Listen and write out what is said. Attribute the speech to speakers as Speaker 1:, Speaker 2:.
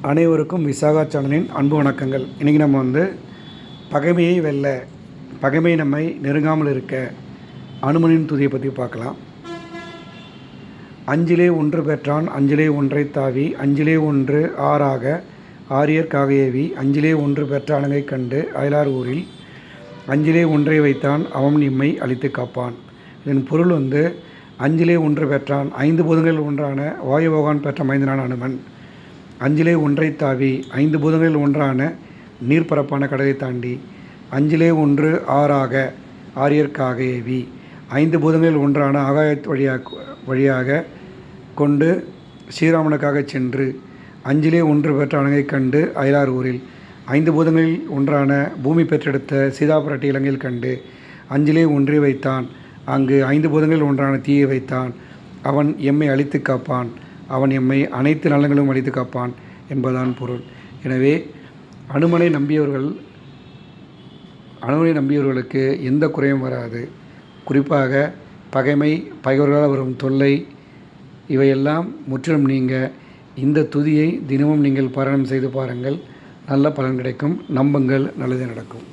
Speaker 1: அனைவருக்கும் விசாகா சேனலின் அன்பு வணக்கங்கள். இன்றைக்கி நம்ம பகைமையை வெல்ல, பகைமை நம்மை நெருங்காமல் இருக்க அனுமனின் துதியை பற்றி பார்க்கலாம். அஞ்சிலே ஒன்று பெற்றான் அஞ்சிலே ஒன்றை தாவி, அஞ்சிலே ஒன்று ஆறாக ஆரியர் காகையேவி, அஞ்சிலே ஒன்று பெற்ற அணங்கை கண்டு அயலார் ஊரில் அஞ்சிலே ஒன்றை வைத்தான் அவன் இம்மை அழித்து காப்பான். இதன் பொருள் அஞ்சிலே ஒன்று பெற்றான், 5 பூதங்களில் ஒன்றான வாயுபகவான் பெற்ற மைந்தனான அனுமன். அஞ்சிலே ஒன்றை தாவி, 5 பூதங்களில் ஒன்றான நீர்ப்பரப்பான கடலை தாண்டி, அஞ்சிலே ஒன்று ஆறாக ஆரியர் காகையேவி, 5 பூதங்களில் ஒன்றான ஆகாய வழியாக கொண்டு ஸ்ரீராமனுக்காக சென்று, அஞ்சிலே ஒன்று பெற்ற அணங்கை கண்டு அயலார் ஊரில் 5 பூதங்களில் ஒன்றான பூமி பெற்றெடுத்த சீதாபுரட்டி இலங்கையில் கண்டு, அஞ்சிலே ஒன்றை வைத்தான், அங்கு 5 பூதங்களில் ஒன்றான தீயை வைத்தான், அவன் எம்மை அழித்து காப்பான், அவன் எம்மை அனைத்து நலங்களும் அழித்து காப்பான் என்பதான் பொருள். எனவே அனுமனை நம்பியவர்களுக்கு எந்த குறையும் வராது. குறிப்பாக பகைமை, பகைவர்களால் வரும் தொல்லை இவையெல்லாம் முற்றிலும் நீங்க இந்த துதியை தினமும் நீங்கள் பாராயணம் செய்து பாருங்கள். நல்ல பலன் கிடைக்கும். நம்புங்கள், நல்லது நடக்கும்.